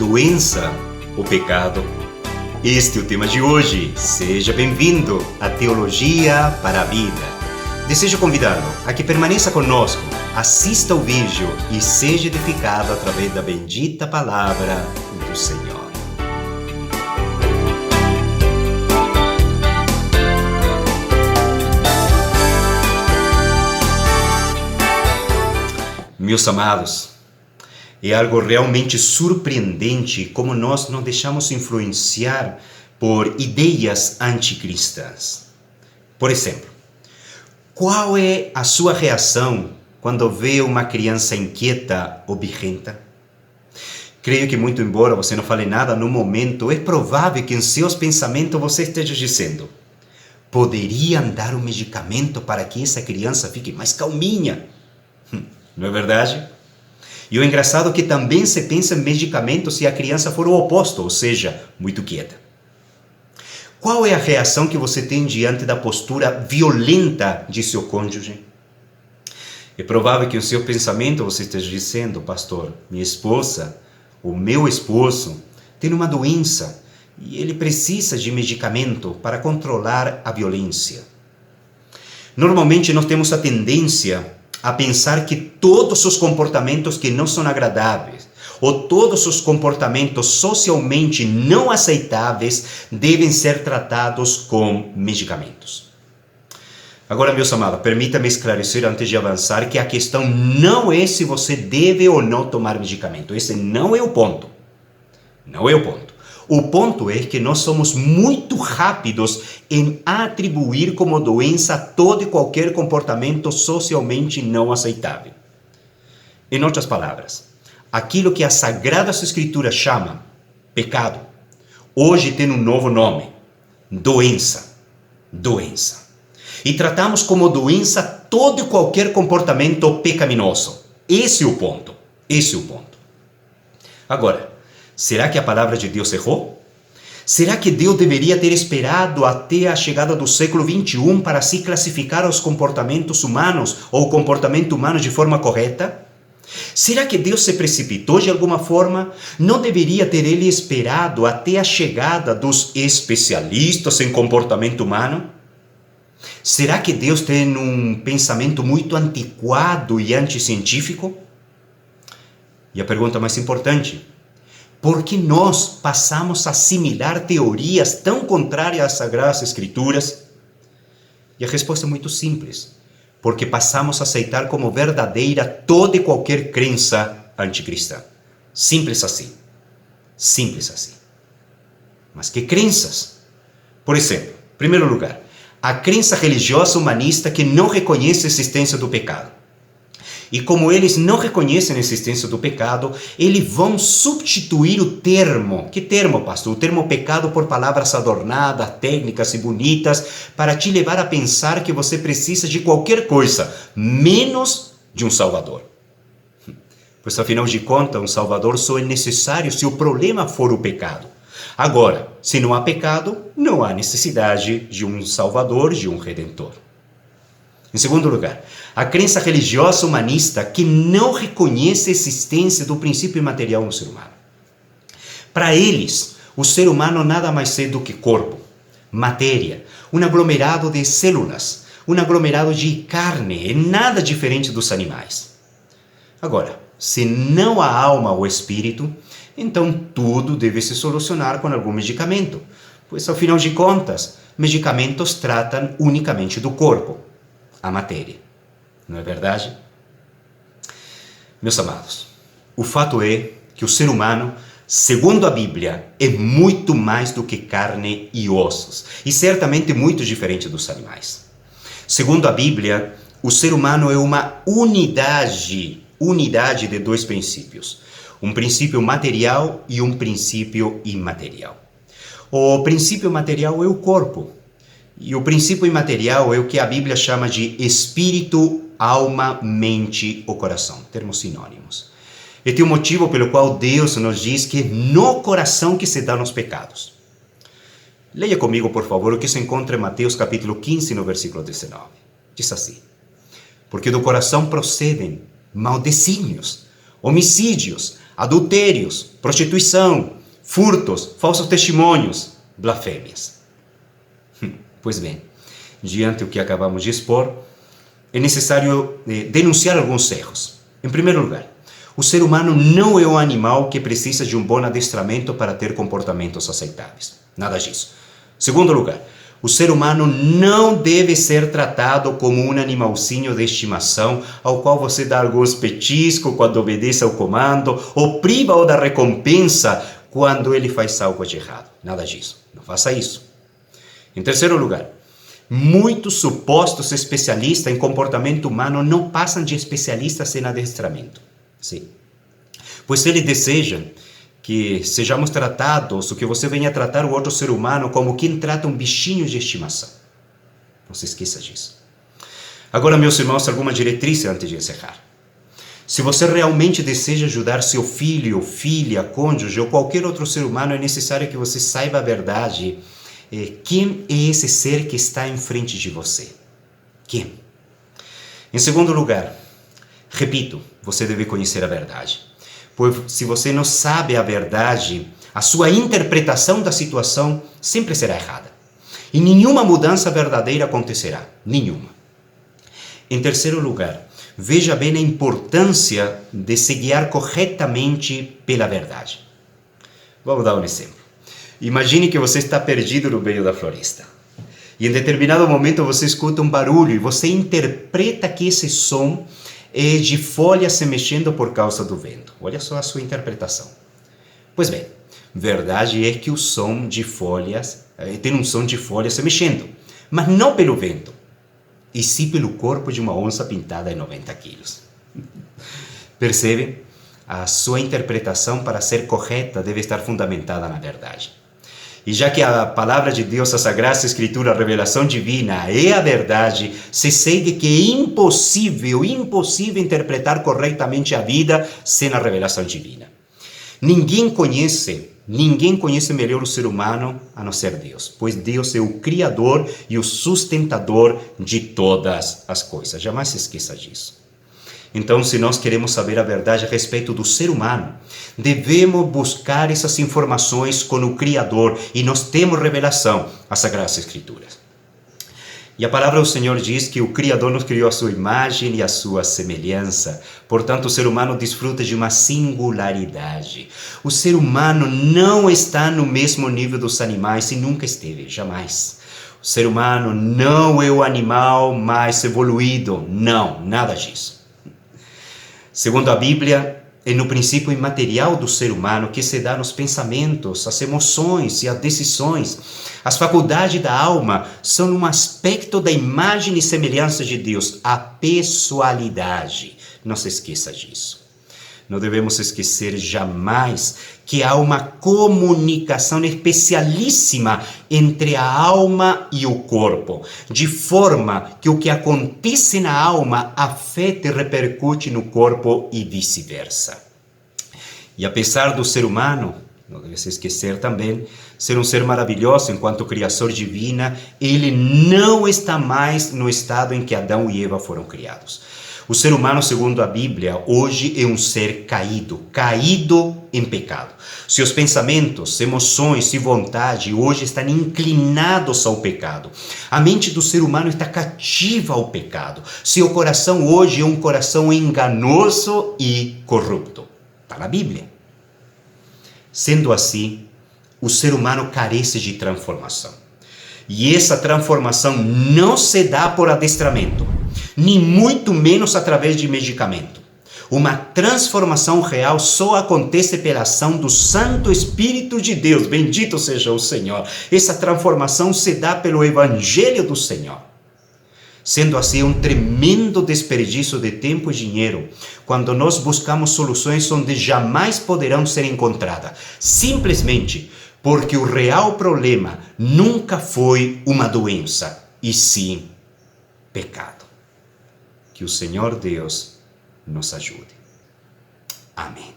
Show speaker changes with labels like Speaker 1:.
Speaker 1: doença ou pecado? Este é o tema de hoje. Seja bem-vindo à Teologia para a Vida. Desejo convidá-lo a que permaneça conosco, assista o vídeo e seja edificado através da bendita palavra do Senhor. Meus amados, é algo realmente surpreendente como nós nos deixamos influenciar por ideias anticristãs. Por exemplo, qual é a sua reação quando vê uma criança inquieta ou birrenta? Creio que, muito embora você não fale nada no momento, é provável que em seus pensamentos você esteja dizendo: poderia dar um medicamento para que essa criança fique mais calminha? Não é verdade? E o engraçado é que também se pensa em medicamento se a criança for o oposto, ou seja, muito quieta. Qual é a reação que você tem diante da postura violenta de seu cônjuge? É provável que o seu pensamento você esteja dizendo: pastor, minha esposa, o meu esposo, tem uma doença e ele precisa de medicamento para controlar a violência. Normalmente nós temos a tendência a pensar que todos os comportamentos que não são agradáveis ou todos os comportamentos socialmente não aceitáveis devem ser tratados com medicamentos. Agora, meus amados, permita-me esclarecer antes de avançar que a questão não é se você deve ou não tomar medicamento. Esse não é o ponto. Não é o ponto. O ponto é que nós somos muito rápidos em atribuir como doença todo e qualquer comportamento socialmente não aceitável. Em outras palavras, aquilo que a Sagrada Escritura chama pecado, hoje tem um novo nome: doença. Doença. E tratamos como doença todo e qualquer comportamento pecaminoso. Esse é o ponto. Esse é o ponto. Agora, será que a palavra de Deus errou? Será que Deus deveria ter esperado até a chegada do século XXI para se classificar os comportamentos humanos ou o comportamento humano de forma correta? Será que Deus se precipitou de alguma forma? Não deveria ter ele esperado até a chegada dos especialistas em comportamento humano? Será que Deus tem um pensamento muito antiquado e anticientífico? E a pergunta mais importante: por que nós passamos a assimilar teorias tão contrárias às Sagradas Escrituras? E a resposta é muito simples: porque passamos a aceitar como verdadeira toda e qualquer crença anticristã. Simples assim. Simples assim. Mas que crenças? Por exemplo, em primeiro lugar, a crença religiosa humanista que não reconhece a existência do pecado. E como eles não reconhecem a existência do pecado, eles vão substituir o termo. Que termo, pastor? O termo pecado por palavras adornadas, técnicas e bonitas, para te levar a pensar que você precisa de qualquer coisa, menos de um Salvador. Pois, afinal de contas, um Salvador só é necessário se o problema for o pecado. Agora, se não há pecado, não há necessidade de um Salvador, de um Redentor. Em segundo lugar, a crença religiosa humanista que não reconhece a existência do princípio imaterial no ser humano. Para eles, o ser humano nada mais é do que corpo, matéria, um aglomerado de células, um aglomerado de carne, é nada diferente dos animais. Agora, se não há alma ou espírito, então tudo deve se solucionar com algum medicamento, pois, ao final de contas, medicamentos tratam unicamente do corpo, a matéria. Não é verdade? Meus amados, o fato é que o ser humano, segundo a Bíblia, é muito mais do que carne e ossos, e certamente muito diferente dos animais. Segundo a Bíblia, o ser humano é uma unidade de dois princípios: um princípio material e um princípio imaterial. O princípio material é o corpo, e o princípio imaterial é o que a Bíblia chama de espírito, alma, mente ou coração, termos sinônimos. E tem um motivo pelo qual Deus nos diz que é no coração que se dão os pecados. Leia comigo, por favor, o que se encontra em Mateus capítulo 15, no versículo 19. Diz assim: porque do coração procedem maus desígnios, homicídios, adultérios, prostituição, furtos, falsos testemunhos, blasfêmias. Pois bem, diante do que acabamos de expor, é necessário denunciar alguns erros. Em primeiro lugar, o ser humano não é um animal que precisa de um bom adestramento para ter comportamentos aceitáveis. Nada disso. Segundo lugar, o ser humano não deve ser tratado como um animalzinho de estimação ao qual você dá alguns petiscos quando obedece ao comando ou priva-o da recompensa quando ele faz algo de errado. Nada disso. Não faça isso. Em terceiro lugar, muitos supostos especialistas em comportamento humano não passam de especialistas em adestramento. Sim. Pois eles desejam que sejamos tratados, ou que você venha tratar o outro ser humano como quem trata um bichinho de estimação. Não se esqueça disso. Agora, meus irmãos, alguma diretriz antes de encerrar. Se você realmente deseja ajudar seu filho, filha, cônjuge ou qualquer outro ser humano, é necessário que você saiba a verdade. Quem é esse ser que está em frente de você? Quem? Em segundo lugar, repito, você deve conhecer a verdade. Pois se você não sabe a verdade, a sua interpretação da situação sempre será errada. E nenhuma mudança verdadeira acontecerá. Nenhuma. Em terceiro lugar, veja bem a importância de se guiar corretamente pela verdade. Vamos dar um exemplo. Imagine que você está perdido no meio da floresta. E em determinado momento você escuta um barulho e você interpreta que esse som é de folhas se mexendo por causa do vento. Olha só a sua interpretação. Pois bem, verdade é que o som de folhas, tem um som de folhas se mexendo, mas não pelo vento, e sim pelo corpo de uma onça pintada em 90 quilos. Percebe? A sua interpretação, para ser correta, deve estar fundamentada na verdade. E já que a palavra de Deus, a Sagrada Escritura, a revelação divina é a verdade, se segue que é impossível interpretar corretamente a vida sem a revelação divina. Ninguém conhece melhor o ser humano a não ser Deus, pois Deus é o Criador e o sustentador de todas as coisas. Jamais se esqueça disso. Então, se nós queremos saber a verdade a respeito do ser humano, devemos buscar essas informações com o Criador, e nós temos revelação, as Sagradas Escrituras. E a palavra do Senhor diz que o Criador nos criou a sua imagem e a sua semelhança. Portanto, o ser humano desfruta de uma singularidade. O ser humano não está no mesmo nível dos animais e nunca esteve, jamais. O ser humano não é o animal mais evoluído, não, nada disso. Segundo a Bíblia, é no princípio imaterial do ser humano que se dá nos pensamentos, as emoções e as decisões. As faculdades da alma são um aspecto da imagem e semelhança de Deus, a pessoalidade. Não se esqueça disso. Não devemos esquecer jamais que há uma comunicação especialíssima entre a alma e o corpo, de forma que o que acontece na alma afeta e repercute no corpo e vice-versa. E apesar do ser humano, não deve se esquecer também, ser um ser maravilhoso enquanto criação divina, ele não está mais no estado em que Adão e Eva foram criados. O ser humano, segundo a Bíblia, hoje é um ser caído em pecado. Seus pensamentos, emoções e vontade hoje estão inclinados ao pecado. A mente do ser humano está cativa ao pecado. Seu coração hoje é um coração enganoso e corrupto. Está na Bíblia. Sendo assim, o ser humano carece de transformação. E essa transformação não se dá por adestramento, nem muito menos através de medicamento. Uma transformação real só acontece pela ação do Santo Espírito de Deus. Bendito seja o Senhor. Essa transformação se dá pelo Evangelho do Senhor. Sendo assim, um tremendo desperdício de tempo e dinheiro quando nós buscamos soluções onde jamais poderão ser encontradas, simplesmente porque o real problema nunca foi uma doença, e sim pecado. Que o Senhor Deus nos ajude. Amém.